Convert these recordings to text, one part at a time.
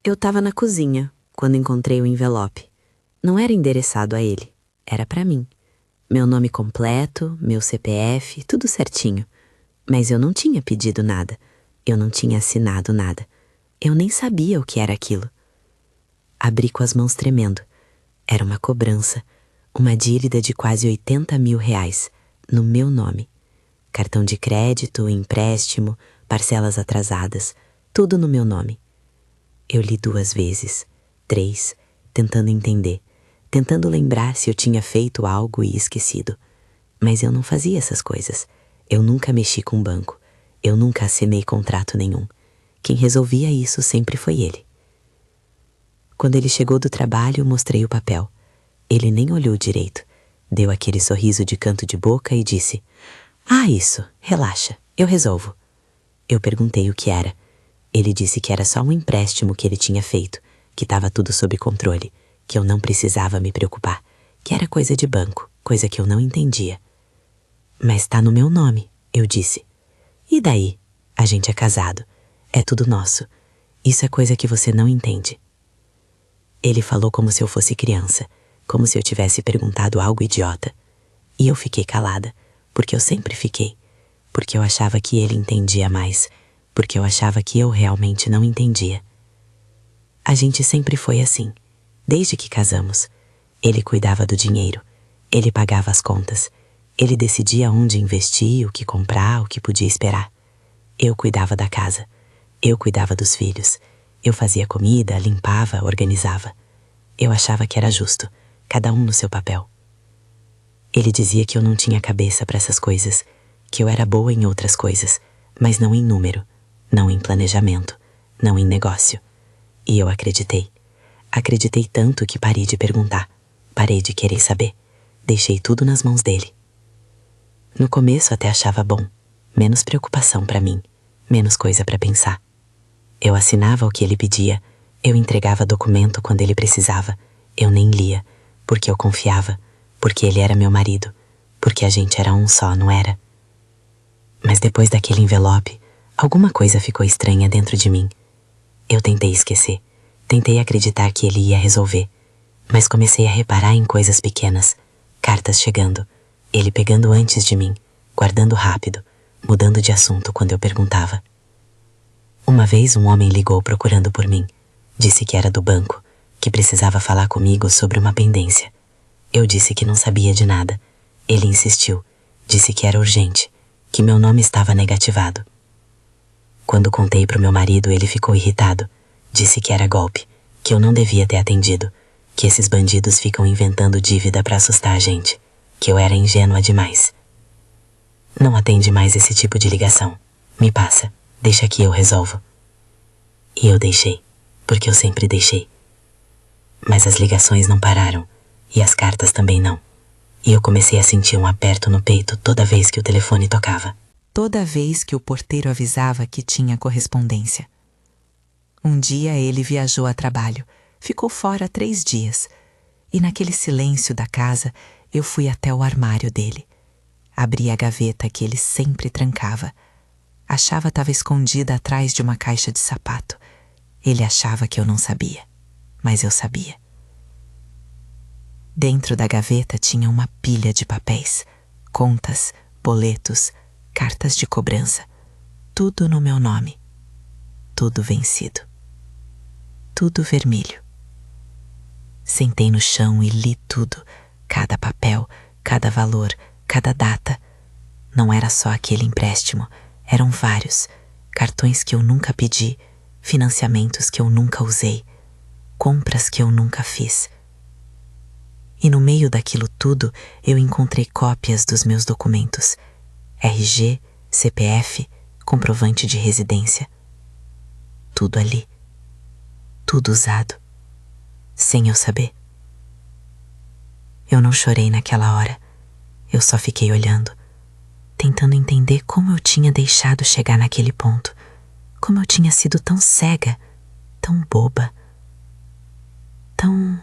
Eu estava na cozinha quando encontrei o envelope. Não era endereçado a ele, era para mim. Meu nome completo, meu CPF, tudo certinho. Mas eu não tinha pedido nada. Eu não tinha assinado nada. Eu nem sabia o que era aquilo. Abri com as mãos tremendo. Era uma cobrança, uma dívida de quase R$ 80.000, no meu nome. Cartão de crédito, empréstimo, parcelas atrasadas, tudo no meu nome. Eu li 2 vezes, 3, tentando entender, tentando lembrar se eu tinha feito algo e esquecido. Mas eu não fazia essas coisas. Eu nunca mexi com banco. Eu nunca assinei contrato nenhum. Quem resolvia isso sempre foi ele. Quando ele chegou do trabalho, mostrei o papel. Ele nem olhou direito. Deu aquele sorriso de canto de boca e disse: "Ah, isso, relaxa, eu resolvo." Eu perguntei o que era. Ele disse que era só um empréstimo que ele tinha feito, que estava tudo sob controle, que eu não precisava me preocupar, que era coisa de banco, coisa que eu não entendia. "Mas está no meu nome", eu disse. "E daí? A gente é casado. É tudo nosso. Isso é coisa que você não entende." Ele falou como se eu fosse criança, como se eu tivesse perguntado algo idiota. E eu fiquei calada, porque eu sempre fiquei, porque eu achava que ele entendia mais, porque eu achava que eu realmente não entendia. A gente sempre foi assim, desde que casamos. Ele cuidava do dinheiro, ele pagava as contas, ele decidia onde investir, o que comprar, o que podia esperar. Eu cuidava da casa, eu cuidava dos filhos, eu fazia comida, limpava, organizava. Eu achava que era justo, cada um no seu papel. Ele dizia que eu não tinha cabeça para essas coisas, que eu era boa em outras coisas, mas não em número, não em planejamento, não em negócio. E eu acreditei. Acreditei tanto que parei de perguntar, parei de querer saber. Deixei tudo nas mãos dele. No começo até achava bom, menos preocupação para mim, menos coisa para pensar. Eu assinava o que ele pedia, eu entregava documento quando ele precisava, eu nem lia, porque eu confiava, porque ele era meu marido, porque a gente era um só, não era? Mas depois daquele envelope, alguma coisa ficou estranha dentro de mim. Eu tentei esquecer, tentei acreditar que ele ia resolver, mas comecei a reparar em coisas pequenas, cartas chegando, ele pegando antes de mim, guardando rápido, mudando de assunto quando eu perguntava. Uma vez um homem ligou procurando por mim, disse que era do banco, que precisava falar comigo sobre uma pendência. Eu disse que não sabia de nada. Ele insistiu, disse que era urgente, que meu nome estava negativado. Quando contei para o meu marido, ele ficou irritado. Disse que era golpe, que eu não devia ter atendido, que esses bandidos ficam inventando dívida para assustar a gente, que eu era ingênua demais. "Não atende mais esse tipo de ligação. Me passa, deixa que eu resolvo." E eu deixei, porque eu sempre deixei. Mas as ligações não pararam, e as cartas também não. E eu comecei a sentir um aperto no peito toda vez que o telefone tocava. Toda vez que o porteiro avisava que tinha correspondência. Um dia ele viajou a trabalho, ficou fora 3 dias. E naquele silêncio da casa, eu fui até o armário dele. Abri a gaveta que ele sempre trancava. A chave estava escondida atrás de uma caixa de sapato. Ele achava que eu não sabia, mas eu sabia. Dentro da gaveta tinha uma pilha de papéis, contas, boletos, cartas de cobrança, tudo no meu nome, tudo vencido, tudo vermelho. Sentei no chão e li tudo, cada papel, cada valor, cada data. Não era só aquele empréstimo, eram vários, cartões que eu nunca pedi, financiamentos que eu nunca usei, compras que eu nunca fiz. E no meio daquilo tudo, eu encontrei cópias dos meus documentos, RG, CPF, comprovante de residência. Tudo ali, tudo usado, sem eu saber. Eu não chorei naquela hora, eu só fiquei olhando, tentando entender como eu tinha deixado chegar naquele ponto, como eu tinha sido tão cega, tão boba, tão...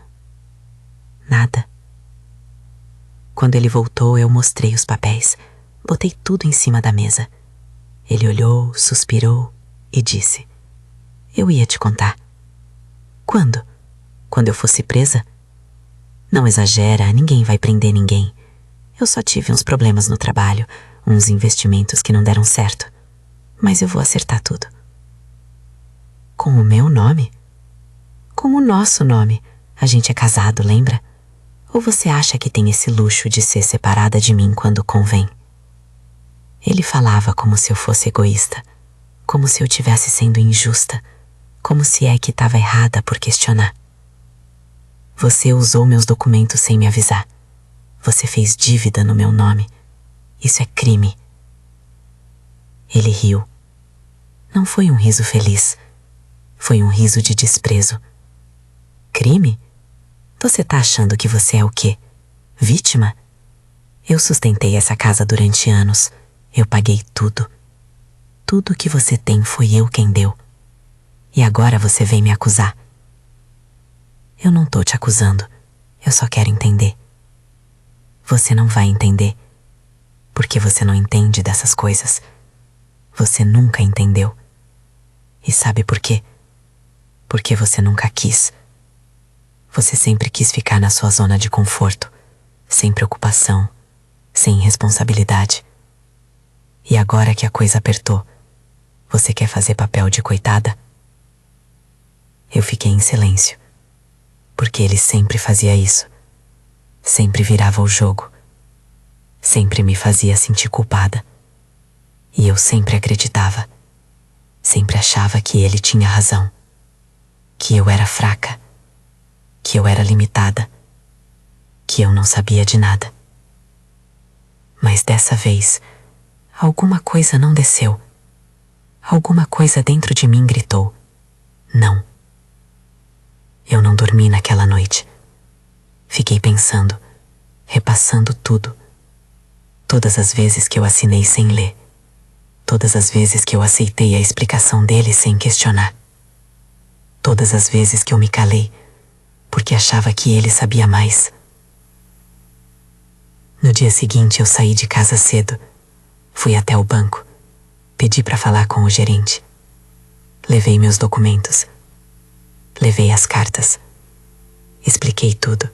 nada. Quando ele voltou, eu mostrei os papéis, botei tudo em cima da mesa. Ele olhou, suspirou e disse: "Eu ia te contar." Quando? Quando eu fosse presa? Não exagera, ninguém vai prender ninguém. Eu só tive uns problemas no trabalho, uns investimentos que não deram certo. Mas eu vou acertar tudo. Com o meu nome? Com o nosso nome. A gente é casado, lembra? Ou você acha que tem esse luxo de ser separada de mim quando convém? Ele falava como se eu fosse egoísta, como se eu tivesse sendo injusta, como se é que estava errada por questionar. Você usou meus documentos sem me avisar. Você fez dívida no meu nome. Isso é crime. Ele riu. Não foi um riso feliz. Foi um riso de desprezo. Crime? Você tá achando que você é o quê? Vítima? Eu sustentei essa casa durante anos. Eu paguei tudo. Tudo que você tem foi eu quem deu. E agora você vem me acusar. Eu não tô te acusando. Eu só quero entender. Você não vai entender. Porque você não entende dessas coisas. Você nunca entendeu. E sabe por quê? Porque você nunca quis. Você sempre quis ficar na sua zona de conforto, sem preocupação, sem responsabilidade. E agora que a coisa apertou, você quer fazer papel de coitada? Eu fiquei em silêncio, porque ele sempre fazia isso. Sempre virava o jogo. Sempre me fazia sentir culpada. E eu sempre acreditava. Sempre achava que ele tinha razão. Que eu era fraca. Que eu era limitada. Que eu não sabia de nada. Mas dessa vez, alguma coisa não desceu. Alguma coisa dentro de mim gritou: não. Eu não dormi naquela noite. Fiquei pensando, repassando tudo. Todas as vezes que eu assinei sem ler. Todas as vezes que eu aceitei a explicação dele sem questionar. Todas as vezes que eu me calei, porque achava que ele sabia mais. No dia seguinte eu saí de casa cedo. Fui até o banco. Pedi para falar com o gerente. Levei meus documentos. Levei as cartas. Expliquei tudo.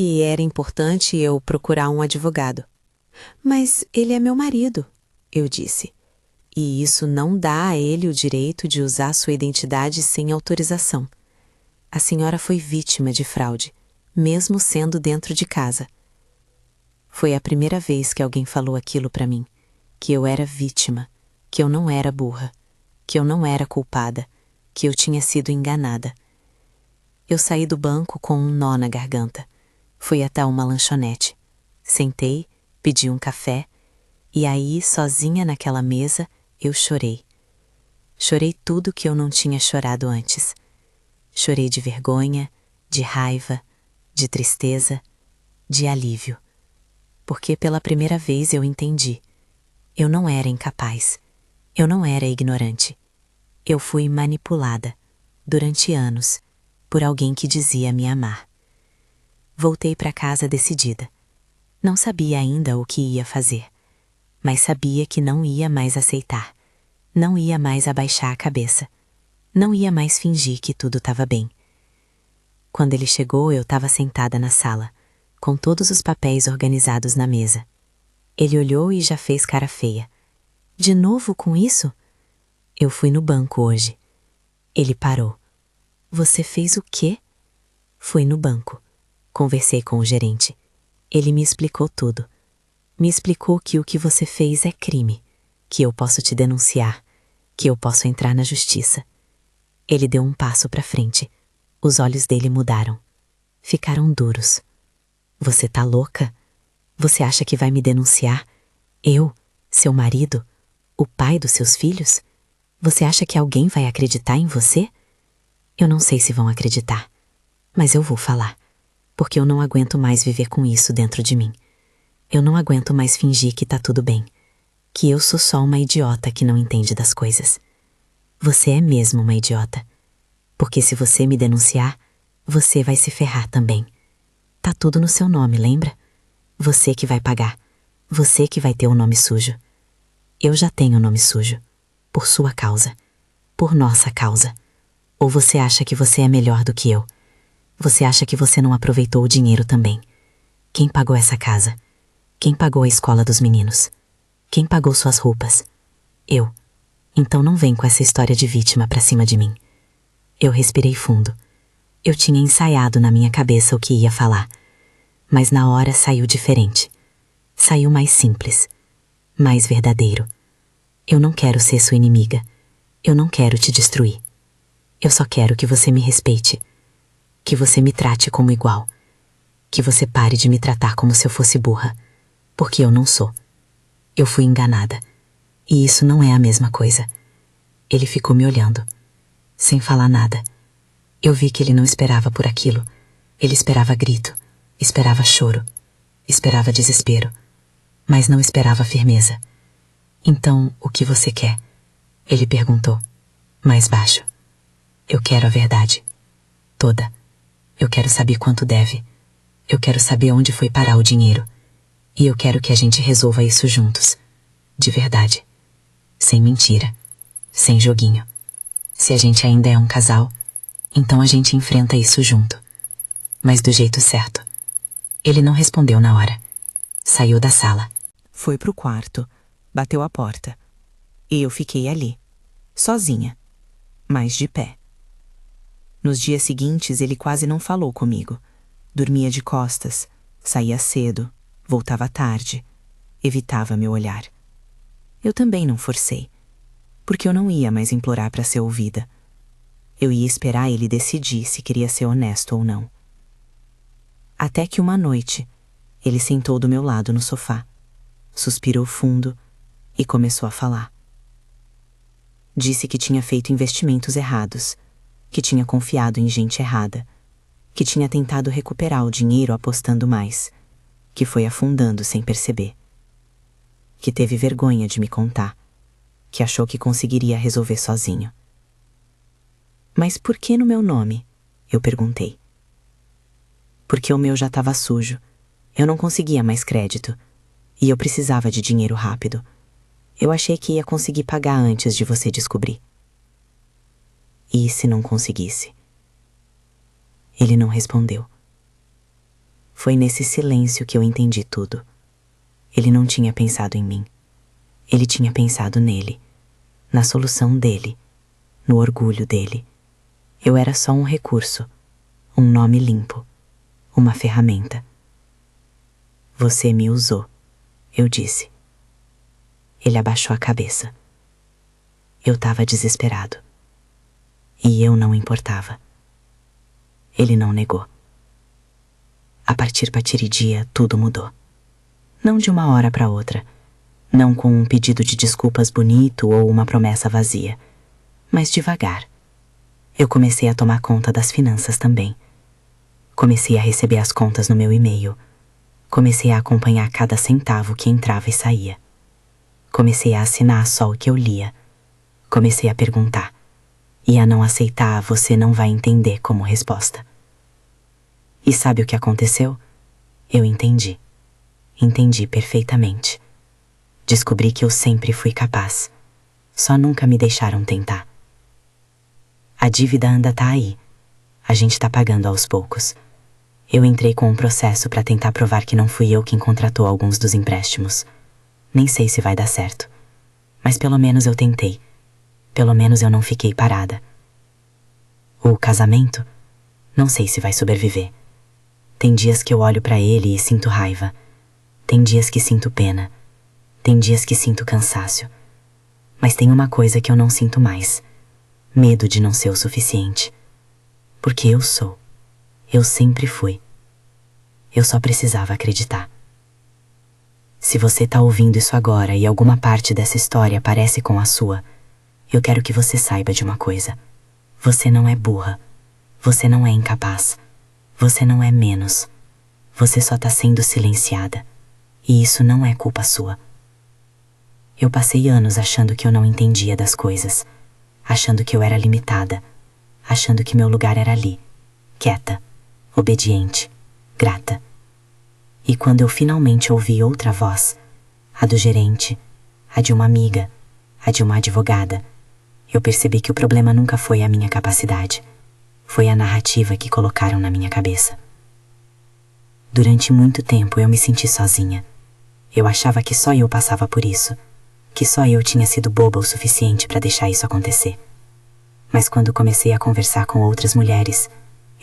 que era importante eu procurar um advogado. Mas ele é meu marido, eu disse. E isso não dá a ele o direito de usar sua identidade sem autorização. A senhora foi vítima de fraude, mesmo sendo dentro de casa. Foi a primeira vez que alguém falou aquilo para mim, que eu era vítima, que eu não era burra, que eu não era culpada, que eu tinha sido enganada. Eu saí do banco com um nó na garganta. Fui até uma lanchonete. Sentei, pedi um café, e aí, sozinha naquela mesa, eu chorei. Chorei tudo que eu não tinha chorado antes. Chorei de vergonha, de raiva, de tristeza, de alívio. Porque pela primeira vez eu entendi. Eu não era incapaz. Eu não era ignorante. Eu fui manipulada, durante anos, por alguém que dizia me amar. Voltei para casa decidida. Não sabia ainda o que ia fazer, mas sabia que não ia mais aceitar. Não ia mais abaixar a cabeça. Não ia mais fingir que tudo estava bem. Quando ele chegou, eu estava sentada na sala, com todos os papéis organizados na mesa. Ele olhou e já fez cara feia. De novo com isso? Eu fui no banco hoje. Ele parou. Você fez o quê? Fui no banco. Conversei com o gerente. Ele me explicou tudo. Me explicou que o que você fez é crime, que eu posso te denunciar, que eu posso entrar na justiça. Ele deu um passo para frente. Os olhos dele mudaram. Ficaram duros. Você tá louca? Você acha que vai me denunciar? Eu, seu marido, o pai dos seus filhos? Você acha que alguém vai acreditar em você? Eu não sei se vão acreditar, mas eu vou falar, porque eu não aguento mais viver com isso dentro de mim. Eu não aguento mais fingir que tá tudo bem, que eu sou só uma idiota que não entende das coisas. Você é mesmo uma idiota, porque se você me denunciar, você vai se ferrar também. Tá tudo no seu nome, lembra? Você que vai pagar, você que vai ter o nome sujo. Eu já tenho o nome sujo, por sua causa, por nossa causa. Ou você acha que você é melhor do que eu? Você acha que você não aproveitou o dinheiro também? Quem pagou essa casa? Quem pagou a escola dos meninos? Quem pagou suas roupas? Eu. Então não vem com essa história de vítima pra cima de mim. Eu respirei fundo. Eu tinha ensaiado na minha cabeça o que ia falar, mas na hora saiu diferente. Saiu mais simples, mais verdadeiro. Eu não quero ser sua inimiga. Eu não quero te destruir. Eu só quero que você me respeite, que você me trate como igual, que você pare de me tratar como se eu fosse burra, porque eu não sou. Eu fui enganada, e isso não é a mesma coisa. Ele ficou me olhando, sem falar nada. Eu vi que ele não esperava por aquilo. Ele esperava grito, esperava choro, esperava desespero, mas não esperava firmeza. Então, o que você quer? Ele perguntou, mais baixo. Eu quero a verdade. Toda. Eu quero saber quanto deve. Eu quero saber onde foi parar o dinheiro. E eu quero que a gente resolva isso juntos. De verdade. Sem mentira. Sem joguinho. Se a gente ainda é um casal, então a gente enfrenta isso junto. Mas do jeito certo. Ele não respondeu na hora. Saiu da sala. Foi pro quarto, bateu a porta. E eu fiquei ali, sozinha, mas de pé. Nos dias seguintes ele quase não falou comigo. Dormia de costas, saía cedo, voltava tarde, evitava meu olhar. Eu também não forcei, porque eu não ia mais implorar para ser ouvida. Eu ia esperar ele decidir se queria ser honesto ou não. Até que uma noite, ele sentou do meu lado no sofá, suspirou fundo e começou a falar. Disse que tinha feito investimentos errados, que tinha confiado em gente errada, que tinha tentado recuperar o dinheiro apostando mais, que foi afundando sem perceber, que teve vergonha de me contar, que achou que conseguiria resolver sozinho. Mas por que no meu nome? Eu perguntei. Porque o meu já estava sujo, eu não conseguia mais crédito, e eu precisava de dinheiro rápido. Eu achei que ia conseguir pagar antes de você descobrir. E se não conseguisse? Ele não respondeu. Foi nesse silêncio que eu entendi tudo. Ele não tinha pensado em mim. Ele tinha pensado nele, na solução dele, no orgulho dele. Eu era só um recurso, um nome limpo, uma ferramenta. Você me usou, eu disse. Ele abaixou a cabeça. Eu estava desesperado. E eu não importava. Ele não negou. A partir patiridia, tudo mudou. Não de uma hora para outra, não com um pedido de desculpas bonito ou uma promessa vazia, mas devagar. Eu comecei a tomar conta das finanças também. Comecei a receber as contas no meu e-mail. Comecei a acompanhar cada centavo que entrava e saía. Comecei a assinar só o que eu lia. Comecei a perguntar. E a não aceitar "você não vai entender" como resposta. E sabe o que aconteceu? Eu entendi. Entendi perfeitamente. Descobri que eu sempre fui capaz. Só nunca me deixaram tentar. A dívida ainda tá aí. A gente tá pagando aos poucos. Eu entrei com um processo para tentar provar que não fui eu quem contratou alguns dos empréstimos. Nem sei se vai dar certo. Mas pelo menos eu tentei. Pelo menos eu não fiquei parada. O casamento? Não sei se vai sobreviver. Tem dias que eu olho para ele e sinto raiva. Tem dias que sinto pena. Tem dias que sinto cansaço. Mas tem uma coisa que eu não sinto mais. Medo de não ser o suficiente. Porque eu sou. Eu sempre fui. Eu só precisava acreditar. Se você tá ouvindo isso agora e alguma parte dessa história parece com a sua, eu quero que você saiba de uma coisa. Você não é burra. Você não é incapaz. Você não é menos. Você só tá sendo silenciada. E isso não é culpa sua. Eu passei anos achando que eu não entendia das coisas. Achando que eu era limitada. Achando que meu lugar era ali. Quieta. Obediente. Grata. E quando eu finalmente ouvi outra voz, a do gerente, a de uma amiga, a de uma advogada, eu percebi que o problema nunca foi a minha capacidade. Foi a narrativa que colocaram na minha cabeça. Durante muito tempo eu me senti sozinha. Eu achava que só eu passava por isso, que só eu tinha sido boba o suficiente para deixar isso acontecer. Mas quando comecei a conversar com outras mulheres,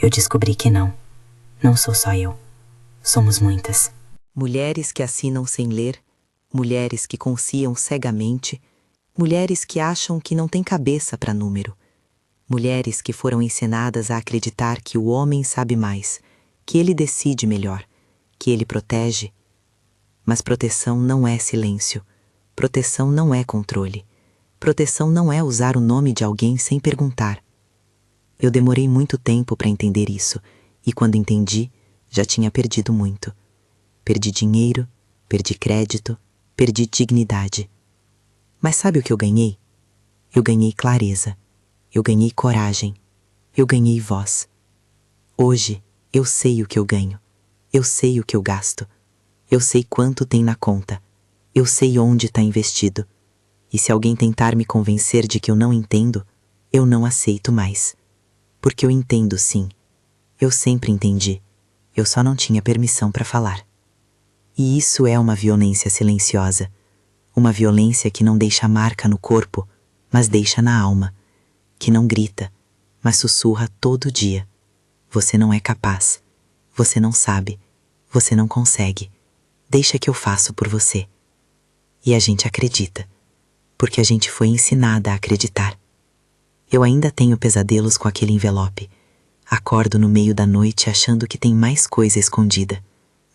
eu descobri que não. Não sou só eu. Somos muitas. Mulheres que assinam sem ler, mulheres que confiam cegamente, mulheres que acham que não têm cabeça para número, mulheres que foram ensinadas a acreditar que o homem sabe mais, que ele decide melhor, que ele protege. Mas proteção não é silêncio, proteção não é controle, proteção não é usar o nome de alguém sem perguntar. Eu demorei muito tempo para entender isso, e quando entendi, já tinha perdido muito. Perdi dinheiro, perdi crédito, perdi dignidade. Mas sabe o que eu ganhei? Eu ganhei clareza, eu ganhei coragem, eu ganhei voz. Hoje, eu sei o que eu ganho, eu sei o que eu gasto, eu sei quanto tem na conta, eu sei onde está investido. E se alguém tentar me convencer de que eu não entendo, eu não aceito mais. Porque eu entendo sim, eu sempre entendi, eu só não tinha permissão para falar. E isso é uma violência silenciosa, uma violência que não deixa marca no corpo, mas deixa na alma, que não grita, mas sussurra todo dia. Você não é capaz, você não sabe, você não consegue, deixa que eu faço por você. E a gente acredita, porque a gente foi ensinada a acreditar. Eu ainda tenho pesadelos com aquele envelope. Acordo no meio da noite achando que tem mais coisa escondida,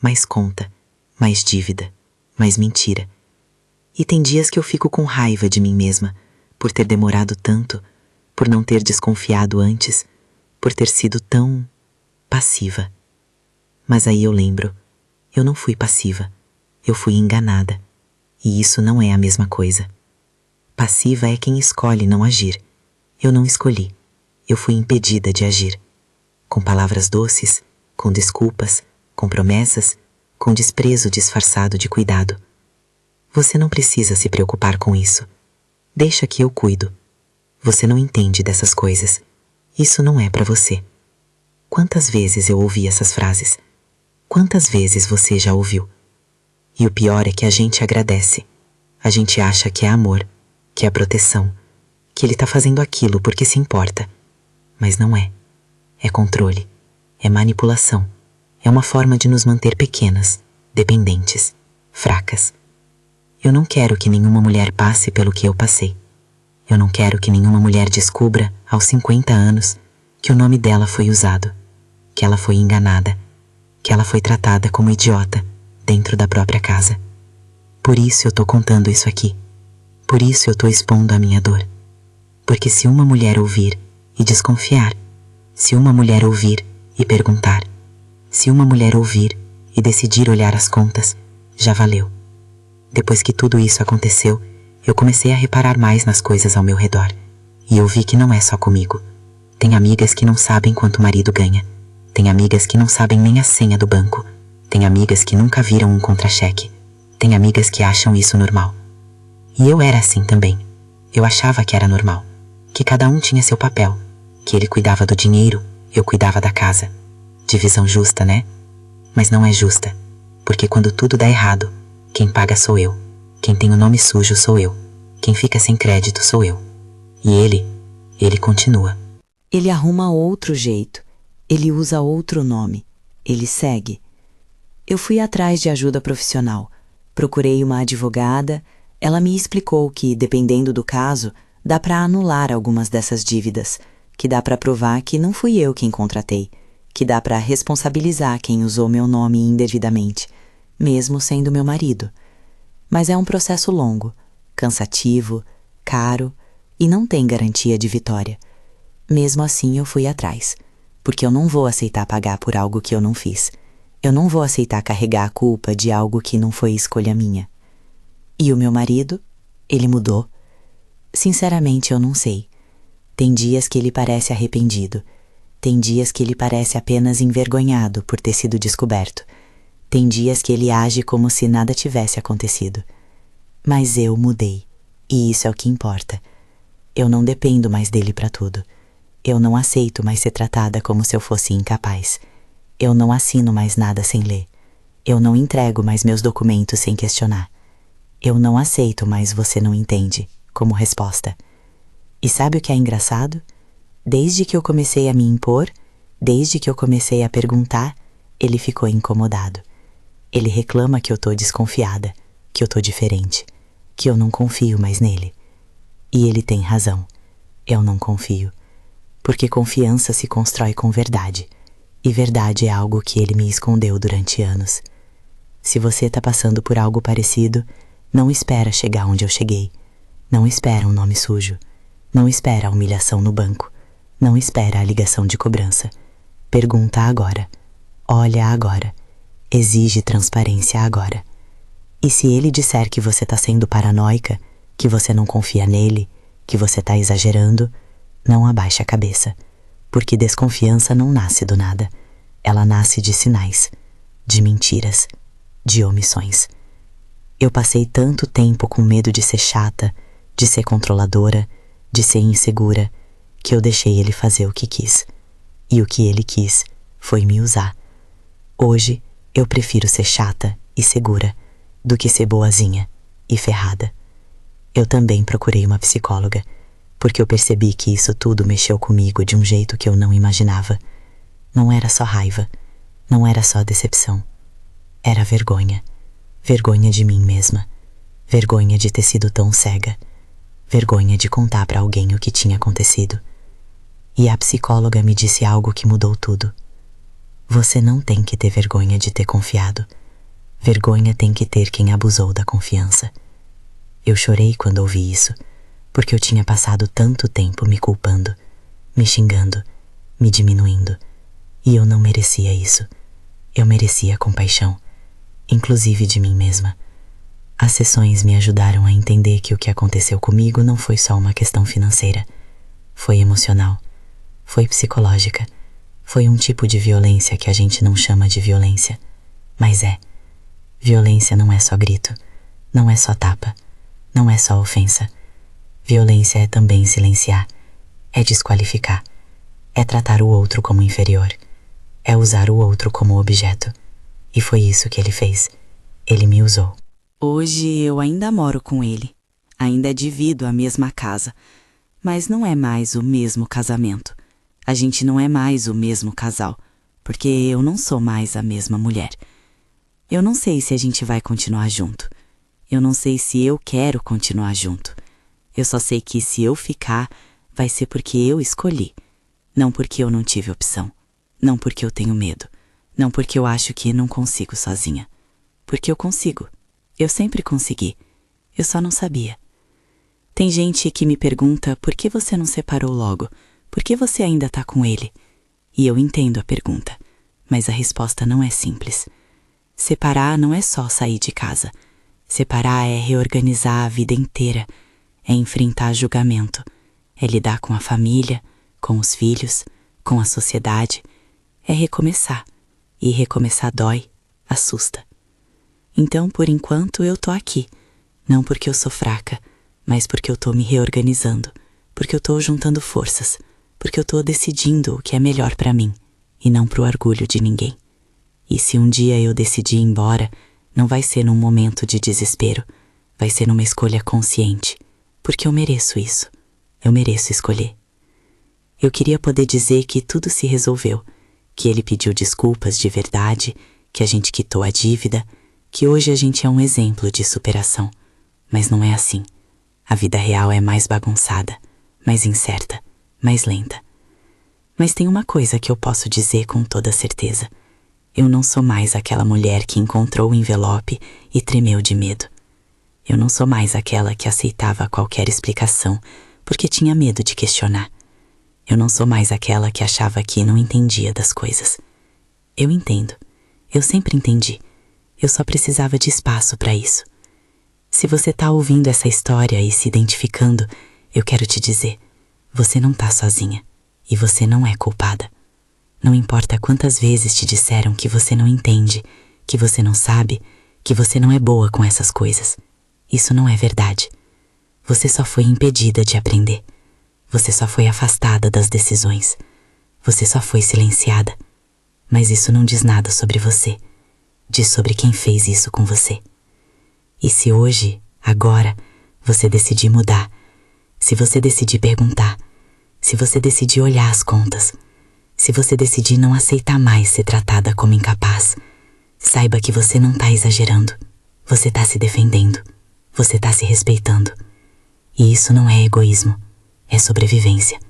mais conta, mais dívida, mais mentira. E tem dias que eu fico com raiva de mim mesma, por ter demorado tanto, por não ter desconfiado antes, por ter sido tão passiva. Mas aí eu lembro, eu não fui passiva, eu fui enganada. E isso não é a mesma coisa. Passiva é quem escolhe não agir. Eu não escolhi, eu fui impedida de agir. Com palavras doces, com desculpas, com promessas, com desprezo disfarçado de cuidado. Você não precisa se preocupar com isso. Deixa que eu cuido. Você não entende dessas coisas. Isso não é para você. Quantas vezes eu ouvi essas frases? Quantas vezes você já ouviu? E o pior é que a gente agradece. A gente acha que é amor, que é proteção, que ele tá fazendo aquilo porque se importa. Mas não é. É controle, é manipulação, é uma forma de nos manter pequenas, dependentes, fracas. Eu não quero que nenhuma mulher passe pelo que eu passei. Eu não quero que nenhuma mulher descubra, aos 50 anos, que o nome dela foi usado, que ela foi enganada, que ela foi tratada como idiota dentro da própria casa. Por isso eu tô contando isso aqui. Por isso eu tô expondo a minha dor. Porque se uma mulher ouvir e desconfiar, se uma mulher ouvir e perguntar, se uma mulher ouvir e decidir olhar as contas, já valeu. Depois que tudo isso aconteceu, eu comecei a reparar mais nas coisas ao meu redor. E eu vi que não é só comigo. Tem amigas que não sabem quanto o marido ganha. Tem amigas que não sabem nem a senha do banco. Tem amigas que nunca viram um contra-cheque. Tem amigas que acham isso normal. E eu era assim também. Eu achava que era normal. Que cada um tinha seu papel. Que ele cuidava do dinheiro, eu cuidava da casa. Divisão justa, né? Mas não é justa. Porque quando tudo dá errado, quem paga sou eu. Quem tem o nome sujo sou eu. Quem fica sem crédito sou eu. E ele continua. Ele arruma outro jeito. Ele usa outro nome. Ele segue. Eu fui atrás de ajuda profissional. Procurei uma advogada. Ela me explicou que, dependendo do caso, dá para anular algumas dessas dívidas, que dá para provar que não fui eu quem contratei, que dá para responsabilizar quem usou meu nome indevidamente, mesmo sendo meu marido. Mas é um processo longo, cansativo, caro e não tem garantia de vitória. Mesmo assim eu fui atrás, porque eu não vou aceitar pagar por algo que eu não fiz. Eu não vou aceitar carregar a culpa de algo que não foi escolha minha. E o meu marido? Ele mudou? Sinceramente, eu não sei. Tem dias que ele parece arrependido. Tem dias que ele parece apenas envergonhado por ter sido descoberto. Tem dias que ele age como se nada tivesse acontecido. Mas eu mudei, e isso é o que importa. Eu não dependo mais dele para tudo. Eu não aceito mais ser tratada como se eu fosse incapaz. Eu não assino mais nada sem ler. Eu não entrego mais meus documentos sem questionar. Eu não aceito mais "você não entende" como resposta. E sabe o que é engraçado? Desde que eu comecei a me impor, desde que eu comecei a perguntar, ele ficou incomodado. Ele reclama que eu tô desconfiada, que eu tô diferente, que eu não confio mais nele. E ele tem razão. Eu não confio. Porque confiança se constrói com verdade. E verdade é algo que ele me escondeu durante anos. Se você tá passando por algo parecido, não espera chegar onde eu cheguei. Não espera um nome sujo. Não espera a humilhação no banco. Não espera a ligação de cobrança. Pergunta agora. Olha agora. Exige transparência agora. E se ele disser que você tá sendo paranoica, que você não confia nele, que você tá exagerando, não abaixe a cabeça. Porque desconfiança não nasce do nada. Ela nasce de sinais, de mentiras, de omissões. Eu passei tanto tempo com medo de ser chata, de ser controladora, de ser insegura, que eu deixei ele fazer o que quis. E o que ele quis foi me usar. Hoje, eu prefiro ser chata e segura do que ser boazinha e ferrada. Eu também procurei uma psicóloga, porque eu percebi que isso tudo mexeu comigo de um jeito que eu não imaginava. Não era só raiva, não era só decepção. Era vergonha. Vergonha de mim mesma. Vergonha de ter sido tão cega. Vergonha de contar para alguém o que tinha acontecido. E a psicóloga me disse algo que mudou tudo. Você não tem que ter vergonha de ter confiado. Vergonha tem que ter quem abusou da confiança. Eu chorei quando ouvi isso, porque eu tinha passado tanto tempo me culpando, me xingando, me diminuindo. E eu não merecia isso. Eu merecia compaixão, inclusive de mim mesma. As sessões me ajudaram a entender que o que aconteceu comigo não foi só uma questão financeira. Foi emocional, foi psicológica, foi um tipo de violência que a gente não chama de violência, mas é. Violência não é só grito, não é só tapa, não é só ofensa. Violência é também silenciar, é desqualificar, é tratar o outro como inferior, é usar o outro como objeto. E foi isso que ele fez. Ele me usou. Hoje eu ainda moro com ele. Ainda divido a mesma casa. Mas não é mais o mesmo casamento. A gente não é mais o mesmo casal. Porque eu não sou mais a mesma mulher. Eu não sei se a gente vai continuar junto. Eu não sei se eu quero continuar junto. Eu só sei que se eu ficar, vai ser porque eu escolhi. Não porque eu não tive opção. Não porque eu tenho medo. Não porque eu acho que não consigo sozinha. Porque eu consigo. Eu sempre consegui. Eu só não sabia. Tem gente que me pergunta por que você não separou logo? Por que você ainda tá com ele? E eu entendo a pergunta, mas a resposta não é simples. Separar não é só sair de casa. Separar é reorganizar a vida inteira, é enfrentar julgamento, é lidar com a família, com os filhos, com a sociedade, é recomeçar. E recomeçar dói, assusta. Então, por enquanto, eu tô aqui, não porque eu sou fraca, mas porque eu tô me reorganizando, porque eu tô juntando forças, porque eu tô decidindo o que é melhor pra mim, e não pro orgulho de ninguém. E se um dia eu decidir ir embora, não vai ser num momento de desespero, vai ser numa escolha consciente, porque eu mereço isso, eu mereço escolher. Eu queria poder dizer que tudo se resolveu, que ele pediu desculpas de verdade, que a gente quitou a dívida, que hoje a gente é um exemplo de superação, mas não é assim. A vida real é mais bagunçada, mais incerta, mais lenta. Mas tem uma coisa que eu posso dizer com toda certeza. Eu não sou mais aquela mulher que encontrou o envelope e tremeu de medo. Eu não sou mais aquela que aceitava qualquer explicação porque tinha medo de questionar. Eu não sou mais aquela que achava que não entendia das coisas. Eu entendo. Eu sempre entendi. Eu só precisava de espaço para isso. Se você tá ouvindo essa história e se identificando, eu quero te dizer, você não tá sozinha e você não é culpada. Não importa quantas vezes te disseram que você não entende, que você não sabe, que você não é boa com essas coisas. Isso não é verdade. Você só foi impedida de aprender. Você só foi afastada das decisões. Você só foi silenciada. Mas isso não diz nada sobre você. Diz sobre quem fez isso com você. E se hoje, agora, você decidir mudar, se você decidir perguntar, se você decidir olhar as contas, se você decidir não aceitar mais ser tratada como incapaz, saiba que você não tá exagerando. Você tá se defendendo. Você tá se respeitando. E isso não é egoísmo. É sobrevivência.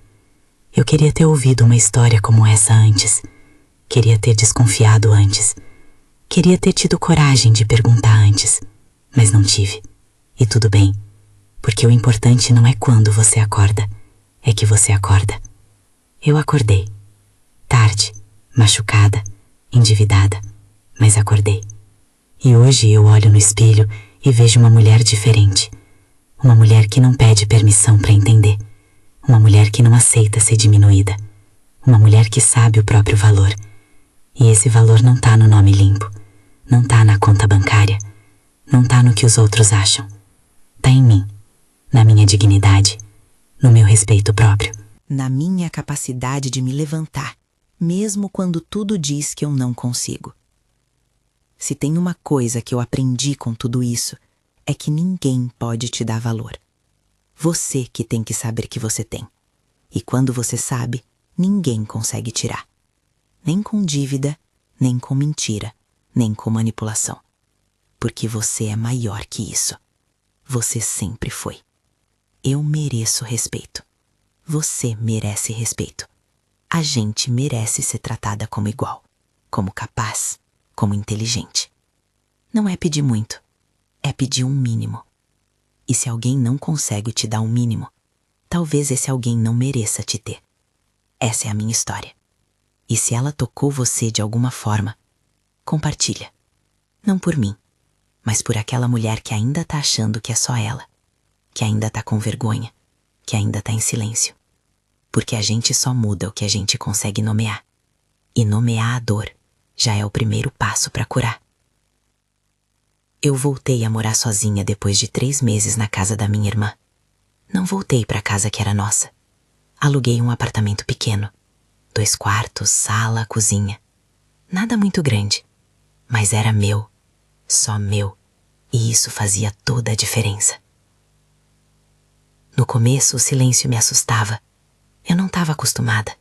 Eu queria ter ouvido uma história como essa antes. Queria ter desconfiado antes. Queria ter tido coragem de perguntar antes. Mas não tive. E tudo bem. Porque o importante não é quando você acorda. É que você acorda. Eu acordei. Tarde, machucada, endividada. Mas acordei. E hoje eu olho no espelho e vejo uma mulher diferente. Uma mulher que não pede permissão para entender. Uma mulher que não aceita ser diminuída. Uma mulher que sabe o próprio valor. E esse valor não tá no nome limpo. Não tá na conta bancária. Não tá no que os outros acham. Tá em mim. Na minha dignidade. No meu respeito próprio. Na minha capacidade de me levantar, mesmo quando tudo diz que eu não consigo. Se tem uma coisa que eu aprendi com tudo isso, é que ninguém pode te dar valor. Você que tem que saber que você tem. E quando você sabe, ninguém consegue tirar. Nem com dívida, nem com mentira, nem com manipulação. Porque você é maior que isso. Você sempre foi. Eu mereço respeito. Você merece respeito. A gente merece ser tratada como igual, como capaz, como inteligente. Não é pedir muito, é pedir um mínimo. E se alguém não consegue te dar um mínimo, talvez esse alguém não mereça te ter. Essa é a minha história. E se ela tocou você de alguma forma, compartilha. Não por mim, mas por aquela mulher que ainda tá achando que é só ela, que ainda tá com vergonha, que ainda tá em silêncio. Porque a gente só muda o que a gente consegue nomear. E nomear a dor já é o primeiro passo para curar. Eu voltei a morar sozinha depois de 3 meses na casa da minha irmã. Não voltei para a casa que era nossa. Aluguei um apartamento pequeno. 2 quartos, sala, cozinha. Nada muito grande. Mas era meu, só meu, e isso fazia toda a diferença. No começo, o silêncio me assustava. Eu não estava acostumada.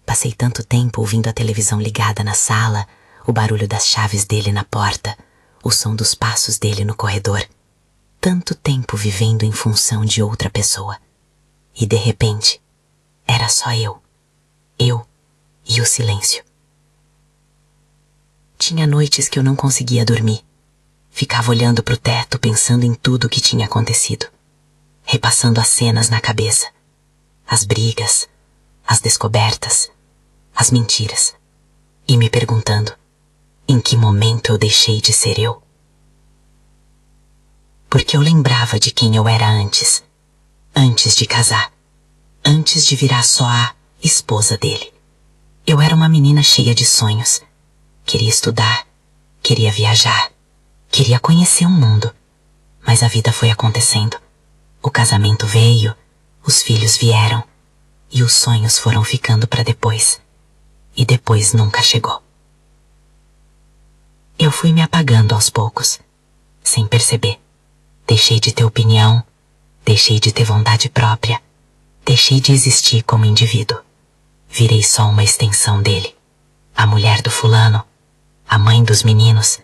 Passei tanto tempo ouvindo a televisão ligada na sala, o barulho das chaves dele na porta, o som dos passos dele no corredor. Tanto tempo vivendo em função de outra pessoa. E de repente, era só eu e o silêncio. Tinha noites que eu não conseguia dormir. Ficava olhando para o teto pensando em tudo o que tinha acontecido. Repassando as cenas na cabeça. As brigas, as descobertas, as mentiras. E me perguntando, em que momento eu deixei de ser eu? Porque eu lembrava de quem eu era antes de casar, antes de virar só a esposa dele. Eu era uma menina cheia de sonhos. Queria estudar, queria viajar, queria conhecer o mundo. Mas a vida foi acontecendo. O casamento veio, os filhos vieram, e os sonhos foram ficando para depois. E depois nunca chegou. Eu fui me apagando aos poucos, sem perceber. Deixei de ter opinião, deixei de ter vontade própria, deixei de existir como indivíduo. Virei só uma extensão dele. A mulher do fulano, a mãe dos meninos,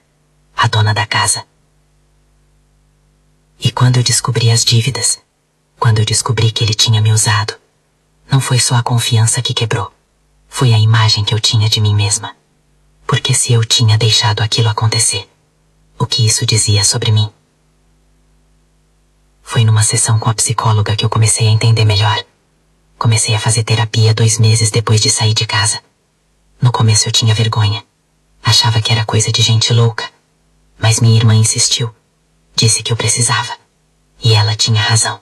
a dona da casa. E quando eu descobri as dívidas, quando eu descobri que ele tinha me usado, não foi só a confiança que quebrou, foi a imagem que eu tinha de mim mesma. Porque se eu tinha deixado aquilo acontecer, o que isso dizia sobre mim? Foi numa sessão com a psicóloga que eu comecei a entender melhor. Comecei a fazer terapia 2 meses depois de sair de casa. No começo eu tinha vergonha. Achava que era coisa de gente louca. Mas minha irmã insistiu. Disse que eu precisava. E ela tinha razão.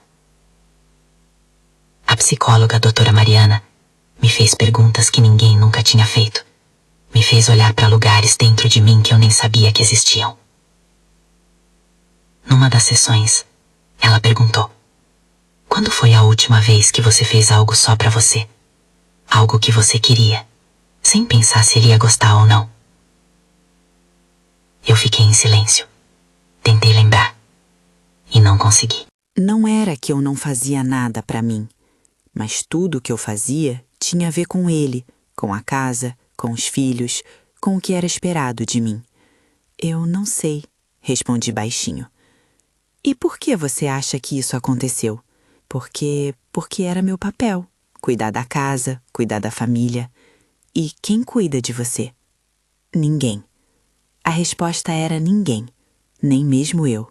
A psicóloga, a doutora Mariana, me fez perguntas que ninguém nunca tinha feito. Me fez olhar para lugares dentro de mim que eu nem sabia que existiam. Numa das sessões, ela perguntou: quando foi a última vez que você fez algo só pra você? Algo que você queria, sem pensar se ele ia gostar ou não. Eu fiquei em silêncio. Tentei lembrar. E não consegui. Não era que eu não fazia nada pra mim, mas tudo o que eu fazia tinha a ver com ele, com a casa, com os filhos, com o que era esperado de mim. Eu não sei, respondi baixinho. E por que você acha que isso aconteceu? Porque era meu papel, cuidar da casa, cuidar da família. E quem cuida de você? Ninguém. A resposta era ninguém, nem mesmo eu.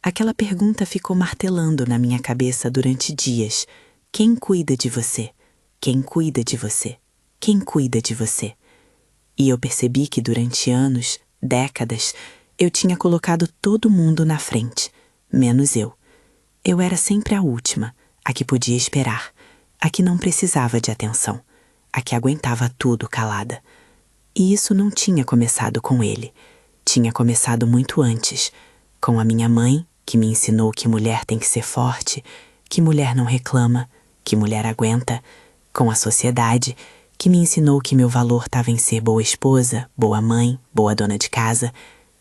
Aquela pergunta ficou martelando na minha cabeça durante dias. Quem cuida de você? Quem cuida de você? Quem cuida de você? E eu percebi que durante anos, décadas, eu tinha colocado todo mundo na frente, menos eu. Eu era sempre a última, a que podia esperar, a que não precisava de atenção, a que aguentava tudo calada. E isso não tinha começado com ele. Tinha começado muito antes, com a minha mãe, que me ensinou que mulher tem que ser forte, que mulher não reclama, que mulher aguenta, com a sociedade, que me ensinou que meu valor estava em ser boa esposa, boa mãe, boa dona de casa,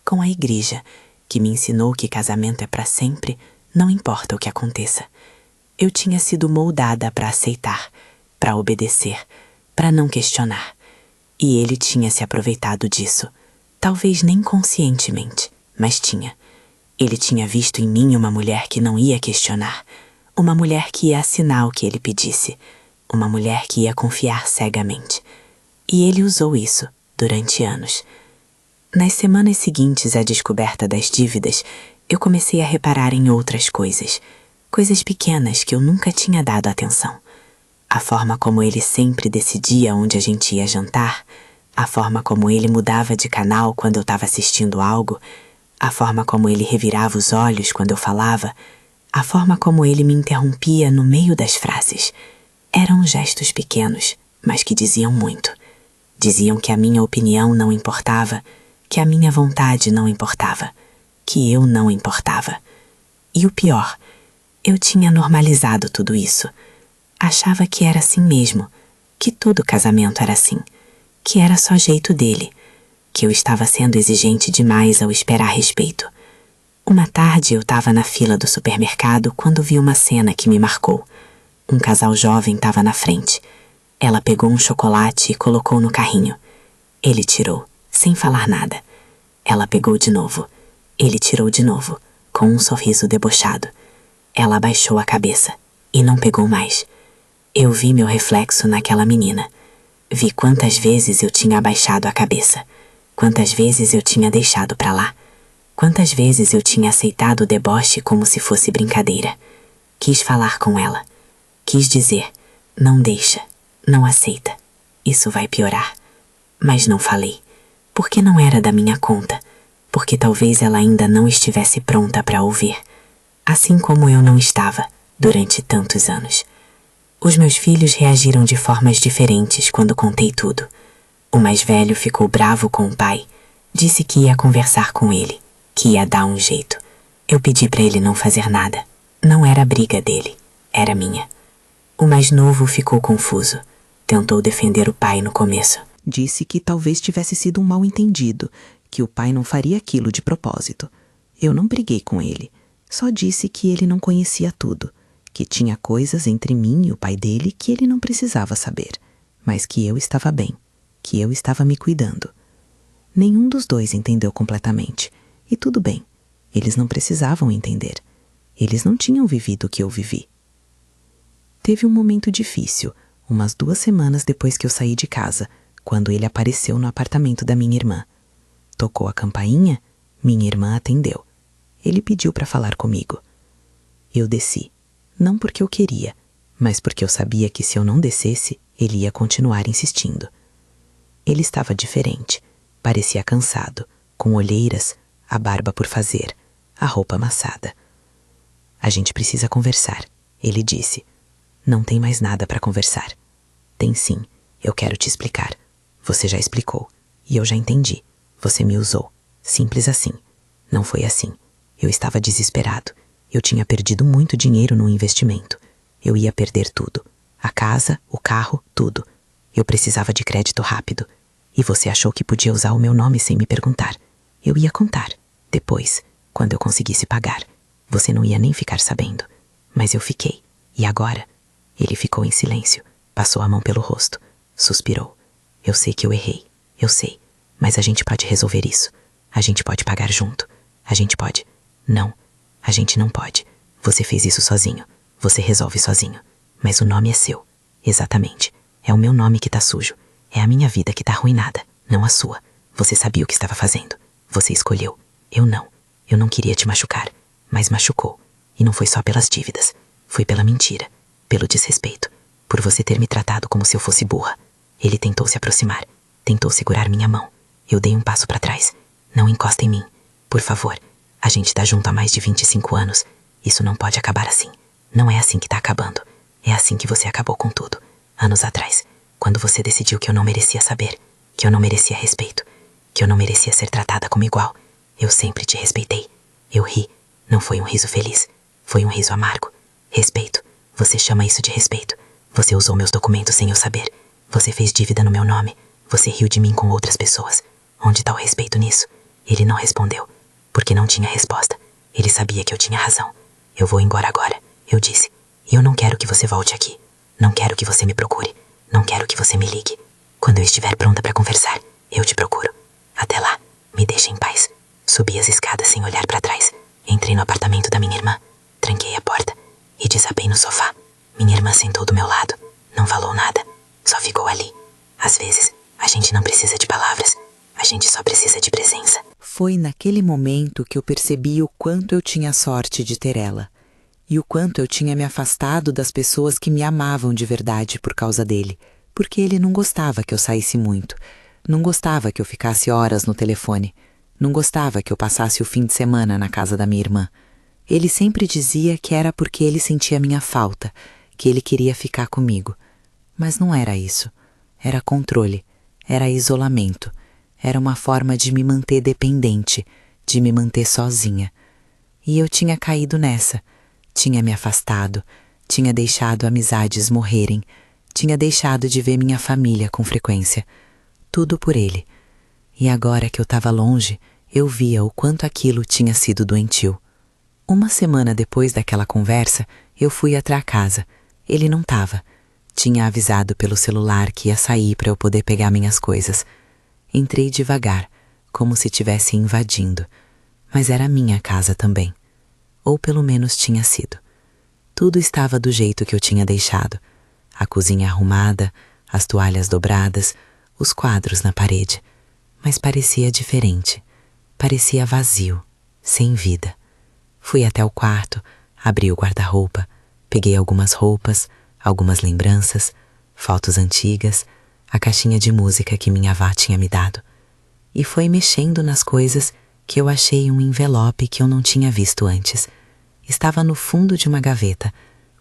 com a igreja, que me ensinou que casamento é para sempre, não importa o que aconteça. Eu tinha sido moldada para aceitar, para obedecer, para não questionar. E ele tinha se aproveitado disso. Talvez nem conscientemente, mas tinha. Ele tinha visto em mim uma mulher que não ia questionar, uma mulher que ia assinar o que ele pedisse, uma mulher que ia confiar cegamente. E ele usou isso durante anos. Nas semanas seguintes à descoberta das dívidas, eu comecei a reparar em outras coisas, coisas pequenas que eu nunca tinha dado atenção. A forma como ele sempre decidia onde a gente ia jantar, a forma como ele mudava de canal quando eu estava assistindo algo, a forma como ele revirava os olhos quando eu falava, a forma como ele me interrompia no meio das frases. Eram gestos pequenos, mas que diziam muito. Diziam que a minha opinião não importava, que a minha vontade não importava, que eu não importava. E o pior, eu tinha normalizado tudo isso. Achava que era assim mesmo, que todo casamento era assim, que era só jeito dele, que eu estava sendo exigente demais ao esperar respeito. Uma tarde eu estava na fila do supermercado quando vi uma cena que me marcou. Um casal jovem estava na frente. Ela pegou um chocolate e colocou no carrinho. Ele tirou, sem falar nada. Ela pegou de novo. Ele tirou de novo, com um sorriso debochado. Ela abaixou a cabeça e não pegou mais. Eu vi meu reflexo naquela menina. Vi quantas vezes eu tinha abaixado a cabeça. Quantas vezes eu tinha deixado pra lá. Quantas vezes eu tinha aceitado o deboche como se fosse brincadeira. Quis falar com ela. Quis dizer, não deixa, não aceita. Isso vai piorar. Mas não falei, porque não era da minha conta. Porque talvez ela ainda não estivesse pronta para ouvir. Assim como eu não estava, durante tantos anos. Os meus filhos reagiram de formas diferentes quando contei tudo. O mais velho ficou bravo com o pai. Disse que ia conversar com ele, que ia dar um jeito. Eu pedi para ele não fazer nada. Não era a briga dele, era minha. O mais novo ficou confuso. Tentou defender o pai no começo. Disse que talvez tivesse sido um mal-entendido, que o pai não faria aquilo de propósito. Eu não briguei com ele. Só disse que ele não conhecia tudo, que tinha coisas entre mim e o pai dele que ele não precisava saber, mas que eu estava bem, que eu estava me cuidando. Nenhum dos dois entendeu completamente, e tudo bem, eles não precisavam entender. Eles não tinham vivido o que eu vivi. Teve um momento difícil, umas 2 semanas depois que eu saí de casa, quando ele apareceu no apartamento da minha irmã. Tocou a campainha, minha irmã atendeu. Ele pediu para falar comigo. Eu desci, não porque eu queria, mas porque eu sabia que se eu não descesse, ele ia continuar insistindo. Ele estava diferente, parecia cansado, com olheiras, a barba por fazer, a roupa amassada. A gente precisa conversar, ele disse. Não tem mais nada para conversar. Tem sim, eu quero te explicar. Você já explicou, e eu já entendi. Você me usou, simples assim. Não foi assim. Eu estava desesperado. Eu tinha perdido muito dinheiro no investimento. Eu ia perder tudo. A casa, o carro, tudo. Eu precisava de crédito rápido. E você achou que podia usar o meu nome sem me perguntar. Eu ia contar. Depois, quando eu conseguisse pagar. Você não ia nem ficar sabendo. Mas eu fiquei. E agora? Ele ficou em silêncio. Passou a mão pelo rosto. Suspirou. Eu sei que eu errei. Eu sei. Mas a gente pode resolver isso. A gente pode pagar junto. A gente pode... Não, a gente não pode. Você fez isso sozinho. Você resolve sozinho. Mas o nome é seu. Exatamente. É o meu nome que tá sujo. É a minha vida que tá arruinada, não a sua. Você sabia o que estava fazendo. Você escolheu. Eu não. Eu não queria te machucar. Mas machucou. E não foi só pelas dívidas. Foi pela mentira. Pelo desrespeito. Por você ter me tratado como se eu fosse burra. Ele tentou se aproximar. Tentou segurar minha mão. Eu dei um passo para trás. Não encosta em mim. Por favor. A gente tá junto há mais de 25 anos. Isso não pode acabar assim. Não é assim que tá acabando. É assim que você acabou com tudo. Anos atrás. Quando você decidiu que eu não merecia saber. Que eu não merecia respeito. Que eu não merecia ser tratada como igual. Eu sempre te respeitei. Eu ri. Não foi um riso feliz. Foi um riso amargo. Respeito. Você chama isso de respeito. Você usou meus documentos sem eu saber. Você fez dívida no meu nome. Você riu de mim com outras pessoas. Onde tá o respeito nisso? Ele não respondeu. Porque não tinha resposta. Ele sabia que eu tinha razão. Eu vou embora agora, eu disse. E eu não quero que você volte aqui. Não quero que você me procure. Não quero que você me ligue. Quando eu estiver pronta para conversar, eu te procuro. Até lá, me deixe em paz. Subi as escadas sem olhar para trás. Entrei no apartamento da minha irmã. Tranquei a porta e desabei no sofá. Minha irmã sentou do meu lado. Não falou nada. Só ficou ali. Às vezes, a gente não precisa de palavras. A gente só precisa de presença. Foi naquele momento que eu percebi o quanto eu tinha sorte de ter ela. E o quanto eu tinha me afastado das pessoas que me amavam de verdade por causa dele. Porque ele não gostava que eu saísse muito. Não gostava que eu ficasse horas no telefone. Não gostava que eu passasse o fim de semana na casa da minha irmã. Ele sempre dizia que era porque ele sentia minha falta, que ele queria ficar comigo. Mas não era isso. Era controle. Era isolamento. Era uma forma de me manter dependente, de me manter sozinha. E eu tinha caído nessa. Tinha me afastado, tinha deixado amizades morrerem, tinha deixado de ver minha família com frequência. Tudo por ele. E agora que eu estava longe, eu via o quanto aquilo tinha sido doentio. Uma semana depois daquela conversa, eu fui até a casa. Ele não estava. Tinha avisado pelo celular que ia sair para eu poder pegar minhas coisas. Entrei devagar, como se estivesse invadindo. Mas era minha casa também. Ou pelo menos tinha sido. Tudo estava do jeito que eu tinha deixado. A cozinha arrumada, as toalhas dobradas, os quadros na parede. Mas parecia diferente. Parecia vazio, sem vida. Fui até o quarto, abri o guarda-roupa, peguei algumas roupas, algumas lembranças, fotos antigas, a caixinha de música que minha avó tinha me dado. E foi mexendo nas coisas que eu achei um envelope que eu não tinha visto antes. Estava no fundo de uma gaveta,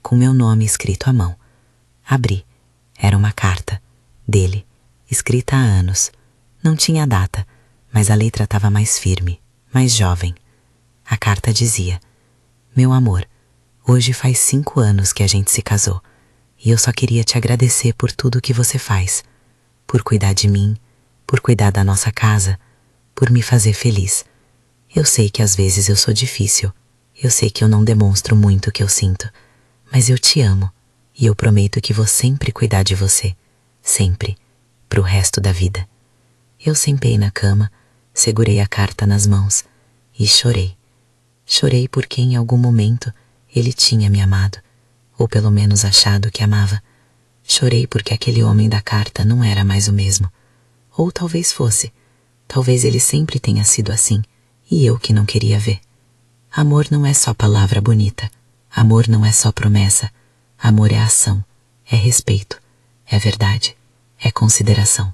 com meu nome escrito à mão. Abri. Era uma carta, dele, escrita há anos. Não tinha data, mas a letra estava mais firme, mais jovem. A carta dizia: Meu amor, hoje faz 5 anos que a gente se casou, e eu só queria te agradecer por tudo que você faz. Por cuidar de mim, por cuidar da nossa casa, por me fazer feliz. Eu sei que às vezes eu sou difícil, eu sei que eu não demonstro muito o que eu sinto, mas eu te amo, e eu prometo que vou sempre cuidar de você, sempre, pro resto da vida. Eu sentei na cama, segurei a carta nas mãos e chorei. Chorei porque em algum momento ele tinha me amado, ou pelo menos achado que amava. Chorei porque aquele homem da carta não era mais o mesmo. Ou talvez fosse. Talvez ele sempre tenha sido assim, e eu que não queria ver. Amor não é só palavra bonita. Amor não é só promessa. Amor é ação, é respeito, é verdade, é consideração.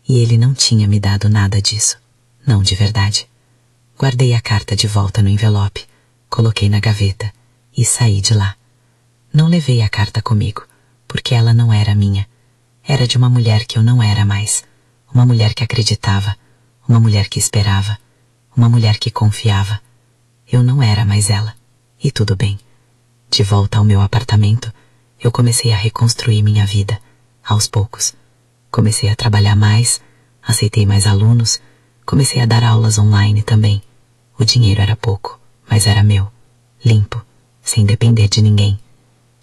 E ele não tinha me dado nada disso. Não de verdade. Guardei a carta de volta no envelope, coloquei na gaveta e saí de lá. Não levei a carta comigo, porque ela não era minha. Era de uma mulher que eu não era mais. Uma mulher que acreditava, uma mulher que esperava, uma mulher que confiava. Eu não era mais ela, e tudo bem. De volta ao meu apartamento, eu comecei a reconstruir minha vida, aos poucos. Comecei a trabalhar mais, aceitei mais alunos, comecei a dar aulas online também. O dinheiro era pouco, mas era meu, limpo, sem depender de ninguém.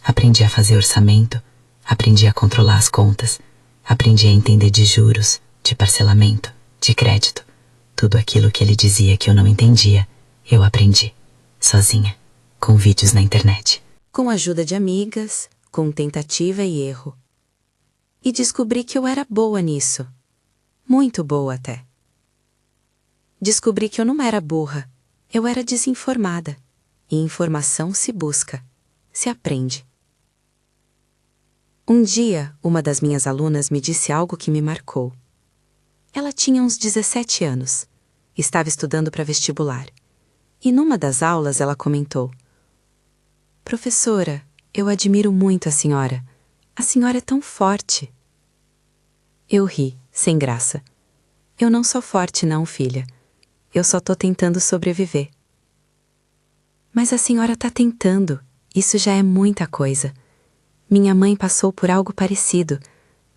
Aprendi a fazer orçamento, aprendi a controlar as contas, aprendi a entender de juros, de parcelamento, de crédito. Tudo aquilo que ele dizia que eu não entendia, eu aprendi, sozinha, com vídeos na internet. Com a ajuda de amigas, com tentativa e erro. E descobri que eu era boa nisso. Muito boa até. Descobri que eu não era burra, eu era desinformada. E informação se busca, se aprende. Um dia, uma das minhas alunas me disse algo que me marcou. Ela tinha uns 17 anos, estava estudando para vestibular. E numa das aulas ela comentou: Professora, eu admiro muito a senhora. A senhora é tão forte. Eu ri, sem graça. Eu não sou forte não, filha. Eu só tô tentando sobreviver. Mas a senhora tá tentando. Isso já é muita coisa. Minha mãe passou por algo parecido,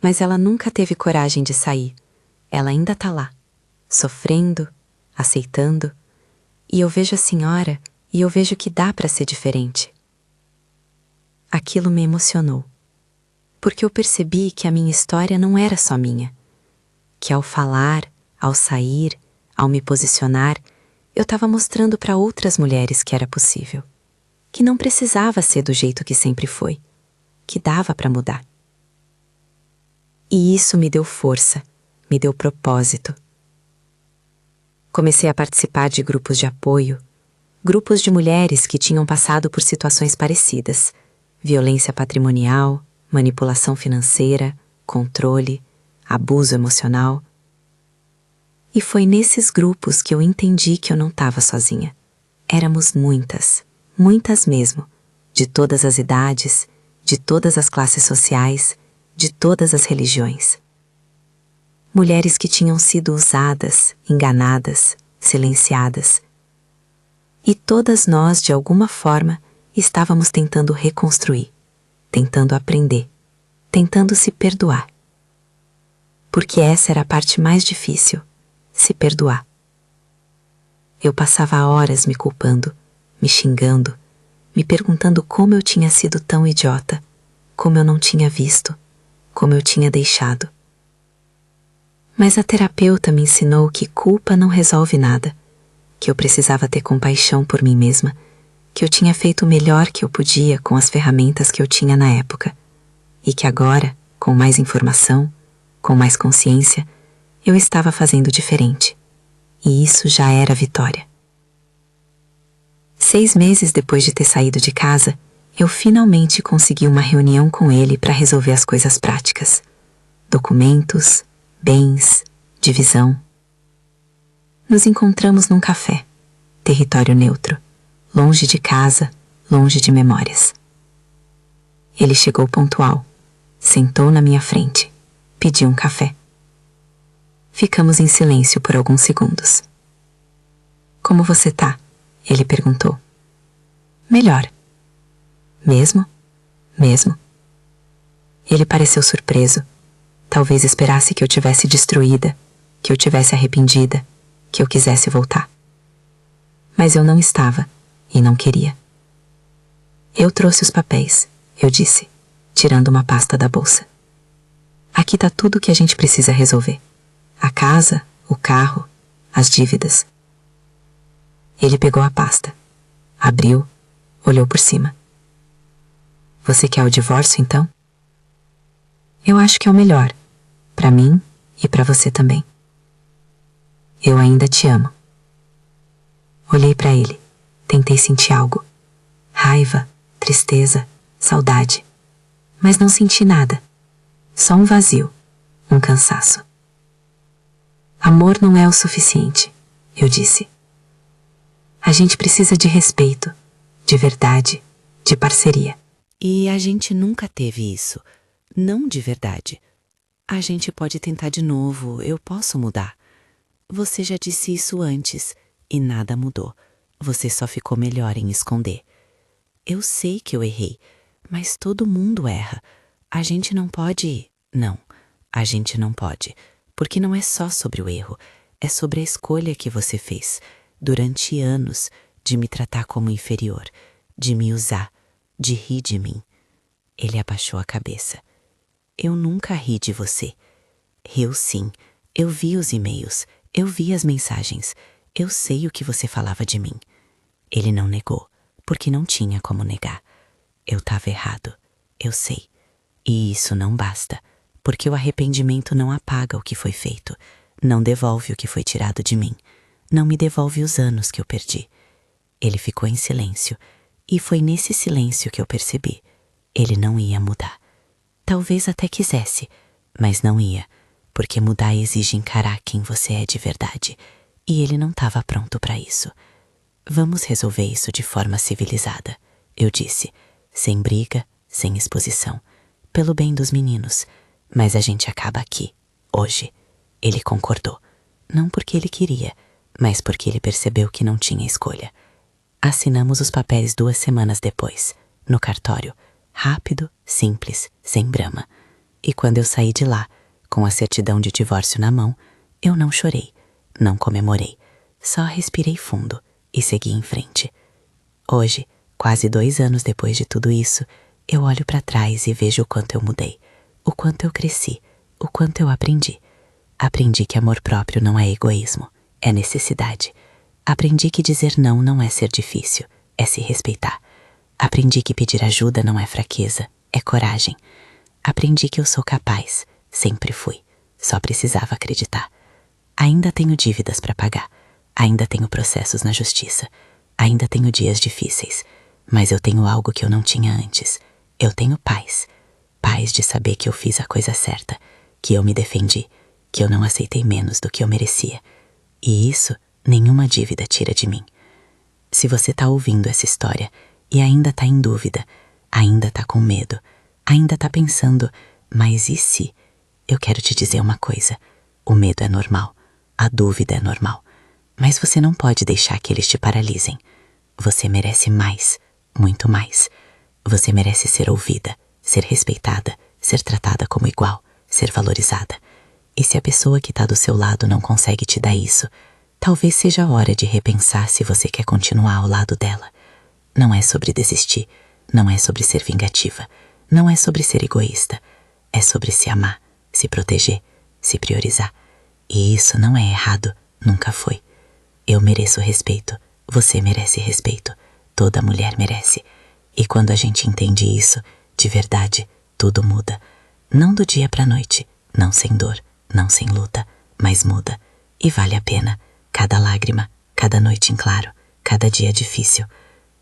mas ela nunca teve coragem de sair. Ela ainda tá lá, sofrendo, aceitando. E eu vejo a senhora e eu vejo que dá para ser diferente. Aquilo me emocionou, porque eu percebi que a minha história não era só minha. Que ao falar, ao sair, ao me posicionar, eu estava mostrando para outras mulheres que era possível. Que não precisava ser do jeito que sempre foi. Que dava para mudar. E isso me deu força, me deu propósito. Comecei a participar de grupos de apoio, grupos de mulheres que tinham passado por situações parecidas: violência patrimonial, manipulação financeira, controle, abuso emocional. E foi nesses grupos que eu entendi que eu não estava sozinha. Éramos muitas, muitas mesmo, de todas as idades, de todas as classes sociais, de todas as religiões. Mulheres que tinham sido usadas, enganadas, silenciadas. E todas nós, de alguma forma, estávamos tentando reconstruir, tentando aprender, tentando se perdoar. Porque essa era a parte mais difícil, se perdoar. Eu passava horas me culpando, me xingando, me perguntando como eu tinha sido tão idiota, como eu não tinha visto, como eu tinha deixado. Mas a terapeuta me ensinou que culpa não resolve nada, que eu precisava ter compaixão por mim mesma, que eu tinha feito o melhor que eu podia com as ferramentas que eu tinha na época, e que agora, com mais informação, com mais consciência, eu estava fazendo diferente. E isso já era vitória. 6 meses depois de ter saído de casa, eu finalmente consegui uma reunião com ele para resolver as coisas práticas. Documentos, bens, divisão. Nos encontramos num café, território neutro, longe de casa, longe de memórias. Ele chegou pontual, sentou na minha frente, pediu um café. Ficamos em silêncio por alguns segundos. Como você tá? Ele perguntou. Melhor. Mesmo? Mesmo. Ele pareceu surpreso. Talvez esperasse que eu tivesse destruída, que eu tivesse arrependida, que eu quisesse voltar. Mas eu não estava e não queria. Eu trouxe os papéis, eu disse, tirando uma pasta da bolsa. Aqui tá tudo o que a gente precisa resolver. A casa, o carro, as dívidas. Ele pegou a pasta, abriu, olhou por cima. Você quer o divórcio, então? Eu acho que é o melhor, para mim e para você também. Eu ainda te amo. Olhei para ele, tentei sentir algo. Raiva, tristeza, saudade. Mas não senti nada. Só um vazio, um cansaço. Amor não é o suficiente, eu disse. A gente precisa de respeito, de verdade, de parceria. E a gente nunca teve isso. Não de verdade. A gente pode tentar de novo, eu posso mudar. Você já disse isso antes e nada mudou. Você só ficou melhor em esconder. Eu sei que eu errei, mas todo mundo erra. A gente não pode... Não, a gente não pode. Porque não é só sobre o erro, é sobre a escolha que você fez, durante anos, de me tratar como inferior, de me usar, de rir de mim. Ele abaixou a cabeça. Eu nunca ri de você. Riu sim, eu vi os e-mails, eu vi as mensagens, eu sei o que você falava de mim. Ele não negou, porque não tinha como negar. Eu estava errado, eu sei. E isso não basta. Porque o arrependimento não apaga o que foi feito, não devolve o que foi tirado de mim, não me devolve os anos que eu perdi. Ele ficou em silêncio, e foi nesse silêncio que eu percebi. Ele não ia mudar. Talvez até quisesse, mas não ia, porque mudar exige encarar quem você é de verdade, e ele não estava pronto para isso. Vamos resolver isso de forma civilizada, eu disse, sem briga, sem exposição, pelo bem dos meninos. Mas a gente acaba aqui, hoje. Ele concordou. Não porque ele queria, mas porque ele percebeu que não tinha escolha. Assinamos os papéis 2 semanas depois, no cartório. Rápido, simples, sem drama. E quando eu saí de lá, com a certidão de divórcio na mão, eu não chorei, não comemorei. Só respirei fundo e segui em frente. Hoje, quase 2 anos depois de tudo isso, eu olho para trás e vejo o quanto eu mudei. O quanto eu cresci, o quanto eu aprendi. Aprendi que amor próprio não é egoísmo, é necessidade. Aprendi que dizer não é ser difícil, é se respeitar. Aprendi que pedir ajuda não é fraqueza, é coragem. Aprendi que eu sou capaz, sempre fui, só precisava acreditar. Ainda tenho dívidas para pagar, ainda tenho processos na justiça, ainda tenho dias difíceis, mas eu tenho algo que eu não tinha antes. Eu tenho paz. Paz de saber que eu fiz a coisa certa, que eu me defendi, que eu não aceitei menos do que eu merecia. E isso nenhuma dívida tira de mim. Se você tá ouvindo essa história e ainda tá em dúvida, ainda tá com medo, ainda tá pensando, mas e se? Eu quero te dizer uma coisa, o medo é normal, a dúvida é normal, mas você não pode deixar que eles te paralisem. Você merece mais, muito mais. Você merece ser ouvida, ser respeitada, ser tratada como igual, ser valorizada. E se a pessoa que está do seu lado não consegue te dar isso, talvez seja a hora de repensar se você quer continuar ao lado dela. Não é sobre desistir, não é sobre ser vingativa, não é sobre ser egoísta. É sobre se amar, se proteger, se priorizar. E isso não é errado, nunca foi. Eu mereço respeito, você merece respeito, toda mulher merece. E quando a gente entende isso, de verdade, tudo muda. Não do dia pra noite, não sem dor, não sem luta, mas muda. E vale a pena, cada lágrima, cada noite em claro, cada dia difícil.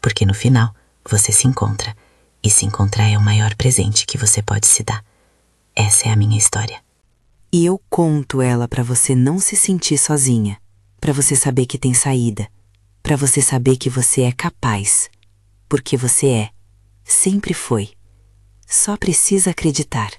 Porque no final, você se encontra. E se encontrar é o maior presente que você pode se dar. Essa é a minha história. E eu conto ela para você não se sentir sozinha, para você saber que tem saída, para você saber que você é capaz, porque você é, sempre foi. Só precisa acreditar.